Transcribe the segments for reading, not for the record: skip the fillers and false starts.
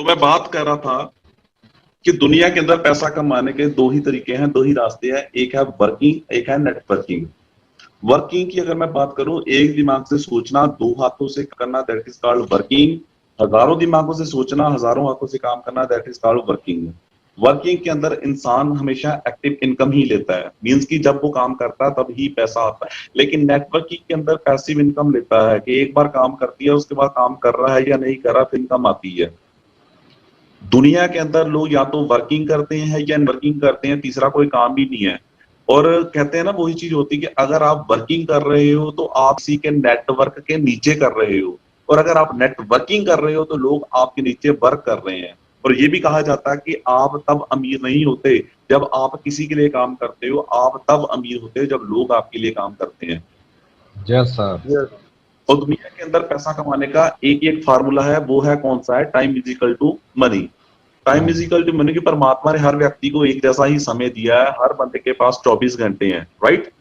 मैं बात कर रहा था कि दुनिया के अंदर पैसा कमाने के दो ही तरीके हैं, दो ही रास्ते हैं। एक है वर्किंग, एक है नेटवर्किंग। वर्किंग की अगर मैं बात करूं, एक दिमाग से सोचना, दो हाथों से करना, दैट इज कॉल्ड वर्किंग। हजारों दिमागों से सोचना, हजारों हाथों से काम करना, that is called working. Working के अंदर इंसान हमेशा एक्टिव इनकम ही लेता है, मींस कि जब वो काम करता है तब ही पैसा आता है। लेकिन नेटवर्किंग के अंदर पैसिव इनकम लेता है कि एक बार काम करती है, उसके बाद काम कर रहा है या नहीं कर रहा, फिर इनकम आती है। दुनिया के अंदर लोग या तो वर्किंग करते हैं या वर्किंग करते हैं, तीसरा कोई काम भी नहीं है। और कहते हैं ना, वही चीज होती है कि अगर आप वर्किंग कर रहे हो तो आप किसी के नेटवर्क के नीचे कर रहे हो, और अगर आप नेटवर्किंग कर रहे हो तो लोग आपके नीचे वर्क कर रहे हैं। और ये भी कहा जाता है कि आप तब अमीर नहीं होते जब आप किसी के लिए काम करते हो, आप तब अमीर होते हो जब लोग आपके लिए काम करते हैं। Yes sir. और दुनिया के अंदर पैसा कमाने का एक एक फार्मूला है, वो है कौन सा है? Time is equal to money. Time is equal to money की परमात्मा ने हर व्यक्ति को एक जैसा ही समय दिया है, हर बंदे के पास 24 घंटे हैं, राइट?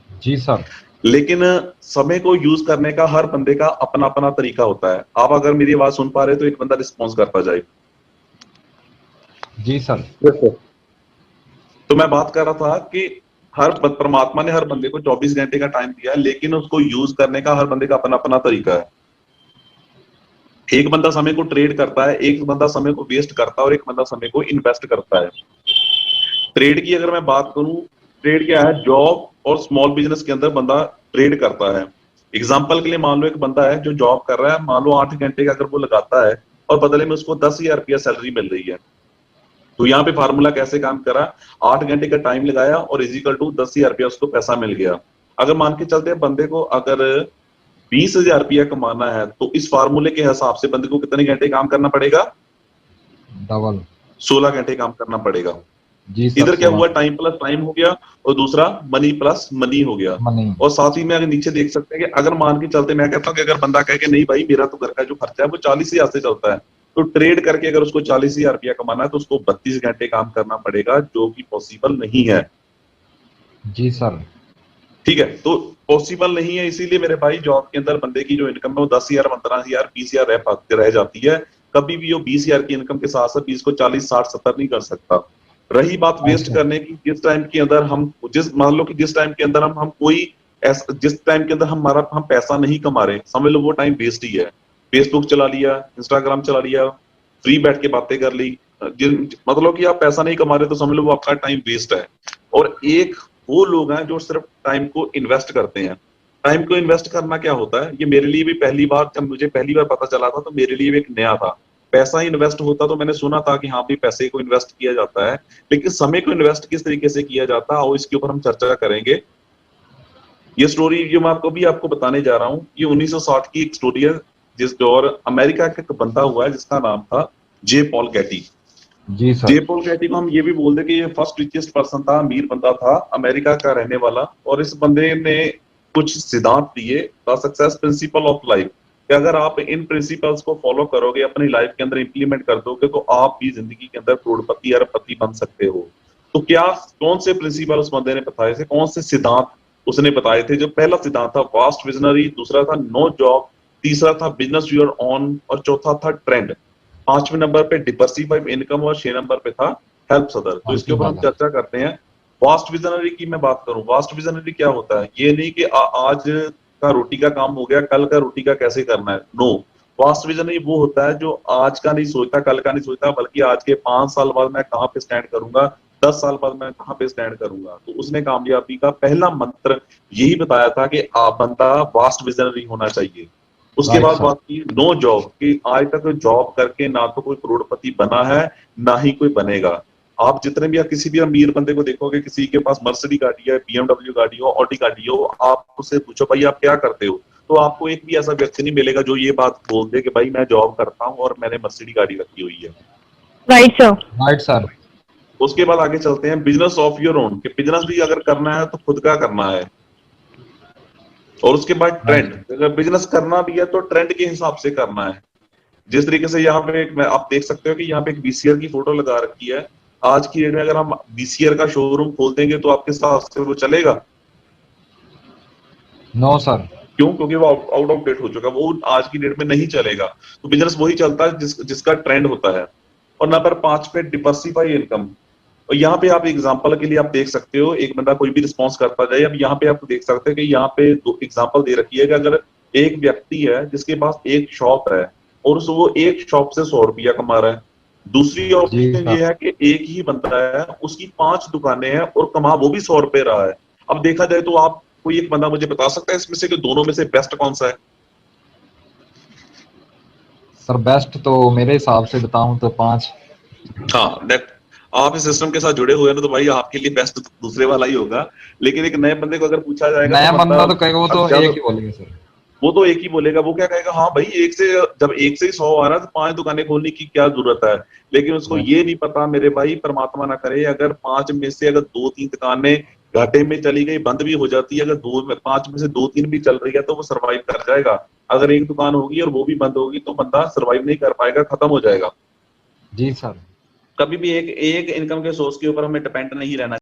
जी सर। लेकिन समय को यूज करने का हर बंदे का अपना अपना तरीका होता है। आप अगर मेरी आवाज सुन पा रहे हो तो एक बंदा रिस्पॉन्स करता जाए। जी सर। तो मैं बात कर रहा था कि परमात्मा ने हर बंदे को 24 घंटे का टाइम दिया है, लेकिन उसको यूज करने का हर बंदे का अपना अपना तरीका है। एक बंदा समय को ट्रेड करता है, एक बंदा समय को वेस्ट करता है, और एक बंदा समय को इन्वेस्ट करता है। ट्रेड की अगर मैं बात करूं, ट्रेड क्या है? जॉब और स्मॉल बिजनेस के अंदर बंदा ट्रेड करता है। एग्जाम्पल के लिए मान लो एक बंदा है जो जॉब कर रहा है, मान लो 8 घंटे का अगर वो लगाता है और बदले में उसको 10,000 रुपया सैलरी मिल रही है, तो यहाँ पे फार्मूला कैसे काम करा? 8 घंटे का टाइम लगाया और इजिकल टू 10,000 रुपया उसको पैसा मिल गया। अगर मान के चलते हैं बंदे को अगर 20,000 रुपया कमाना है, तो इस फार्मूले के हिसाब से बंदे को कितने घंटे काम करना पड़ेगा? डबल 16 घंटे काम करना पड़ेगा। जी सर। इधर क्या हुआ? टाइम प्लस टाइम हो गया, और दूसरा मनी प्लस मनी हो गया। मनी। और साथ ही में अगर नीचे देख सकते हैं कि अगर मान के चलते, मैं कहता हूँ कि अगर बंदा कहे कि नहीं भाई मेरा तो घर का जो खर्चा है वो 40,000 से चलता है, तो ट्रेड करके अगर उसको 40,000 रुपया कमाना है तो उसको 32 घंटे काम करना पड़ेगा, जो कि पॉसिबल नहीं है। जी सर। ठीक है, तो पॉसिबल नहीं है, इसीलिए मेरे भाई जॉब के अंदर बंदे की जो इनकम है वो 10,000, 15,000, 20,000 रह जाती है। कभी भी वो 20,000 की इनकम के साथ साथ 20 को 40, 60, 70 नहीं कर सकता। रही बात वेस्ट करने की, जिस टाइम के अंदर हम मान लो कि जिस टाइम के अंदर हम कोई जिस टाइम के अंदर हम पैसा नहीं कमा रहे, समझ लो वो टाइम वेस्ट ही है। फेसबुक चला लिया, इंस्टाग्राम चला लिया, फ्री बैठ के बातें कर ली, मतलब कि आप पैसा नहीं कमा रहे तो समझ लो वो आपका टाइम वेस्ट है। और एक वो लोग हैं जो सिर्फ टाइम को इन्वेस्ट करते हैं। टाइम को इन्वेस्ट करना क्या होता है? ये मेरे लिए भी पहली बार, जब मुझे पहली बार पता चला था तो मेरे लिए भी एक नया था। पैसा इन्वेस्ट होता तो मैंने सुना था कि हाँ भी पैसे को इन्वेस्ट किया जाता है, लेकिन समय को इन्वेस्ट किस तरीके से किया जाता है और इसके ऊपर हम चर्चा करेंगे। ये स्टोरी जो मैं आपको बताने जा रहा हूँ, ये 1960 की एक स्टोरी है, और अमेरिका का एक बंदा हुआ है जिसका नाम था जे पॉल गैटी। जी सर। जे पॉल गैटी को हम ये भी बोल दे कि ये फर्स्ट रिचेस्ट पर्सन था, अमीर बंदा था, अमेरिका का रहने वाला। और इस बंदे ने कुछ सिद्धांत दिए, the success principle of life, कि अगर आप इन प्रिंसिपल्स को फॉलो करोगे, अपनी लाइफ के अंदर इंप्लीमेंट कर दोगे, तो आप भी जिंदगी के अंदर करोड़पति अरबपति बन सकते हो। तो क्या कौन से प्रिंसिपल उस बंदे ने बताए थे, कौन से सिद्धांत उसने बताए थे? जो पहला सिद्धांत था वास्ट विजनरी, दूसरा था नो जॉब, तीसरा था बिजनेस योर ऑन, और चौथा था ट्रेंड। 5वें नंबर पे डिवर्सिफाइड इनकम, और 6 नंबर पे था हेल्प अदर। तो इसके ऊपर हम चर्चा करते हैं। वास्ट विजनरी की मैं बात करूं, वास्ट विजनरी क्या होता है? ये नहीं कि आज का रोटी का काम हो गया, कल का रोटी का कैसे करना है, नो। वास्ट विजनरी वो होता है जो आज का नहीं सोचता, कल का नहीं सोचता, बल्कि आज के 5 साल बाद मैं कहाँ पे स्टैंड करूंगा, 10 साल बाद मैं कहाँ पे स्टैंड करूंगा। तो उसने कामयाबी का पहला मंत्र यही बताया था कि आप बंदा वास्ट विजनरी होना चाहिए। उसके बाद बात की नो जॉब, कि आज तक जॉब करके ना तो कोई करोड़पति बना है, ना ही कोई बनेगा। आप जितने भी, किसी भी अमीर बंदे को देखोगे, किसी के पास मर्सिडीज गाड़ी है, BMW गाड़ी हो, ऑडी गाड़ी हो, आप उससे पूछो भाई आप क्या करते हो, तो आपको एक भी ऐसा व्यक्ति नहीं मिलेगा जो ये बात बोल दे कि भाई मैं जॉब करता हूँ और मैंने मर्सिडीज गाड़ी रखी हुई है। Right sir. Right sir. उसके बाद आगे चलते हैं बिजनेस ऑफ योर ओन, कि बिजनेस भी अगर करना है तो खुद का करना है। और उसके बाद ट्रेंड, अगर बिजनेस करना भी है तो ट्रेंड के हिसाब से करना है। जिस तरीके से यहाँ पे आप देख सकते हो कि यहाँ पे एक VCR की फोटो लगा रखी है। आज की डेट में अगर हम VCR का शोरूम खोल देंगे तो आपके हिसाब से वो चलेगा? No sir. क्यों? क्योंकि वो आउट ऑफ डेट हो चुका, वो आज की डेट में नहीं चलेगा। तो बिजनेस वही चलता है जिसका ट्रेंड होता है। और नंबर 5 पे डिवर्सिफाई इनकम। और यहाँ पे आप एग्जांपल के लिए आप देख सकते हो, एक बंदा कोई भी रिस्पॉन्स करता जाए। अब यहाँ पे आप देख सकते हैं कि यहाँ पे दो एग्जांपल दे रखी है कि अगर एक व्यक्ति है जिसके पास एक शॉप है और वो एक शॉप से 100 रुपया कमा रहा है। दूसरी जी ऑप्शन ये सर। है कि एक ही बंदा है, उसकी 5 दुकानें हैं और कमा वो भी 100 रुपए रहा है। अब देखा जाए तो आप कोई एक बंदा मुझे बता सकता है इसमें से कि दोनों में से बेस्ट कौन सा है? सर बेस्ट तो मेरे हिसाब से बताऊं तो 5। हाँ, नेट आप इस सिस्टम के साथ जुड़े हुए हैं ना, तो भाई आपके लिए बेस्ट दूसरे वाला ही होगा। लेकिन एक नए बंदे को अगर पूछा जाएगा तो नया बंदा बंदा तो कहेगा वो तो जब एक ही बोलेंगे सर। वो तो एक ही बोलेगा, वो क्या कहेगा, हाँ भाई एक से जब एक से ही 100 आ रहा है तो 5 दुकानें खोलने की क्या जरूरत है। लेकिन उसको बस। ये नहीं पता मेरे भाई, परमात्मा ना करे, अगर 5 में से अगर 2-3 दुकानें घाटे में चली गई, बंद भी हो जाती है, अगर 5 में से 2-3 भी चल रही है तो वो सरवाइव कर जाएगा। अगर एक दुकान होगी और वो भी बंद होगी तो बंदा सरवाइव नहीं कर पाएगा, खत्म हो जाएगा। जी सर। कभी भी एक एक इनकम के सोर्स के ऊपर हमें डिपेंड नहीं रहना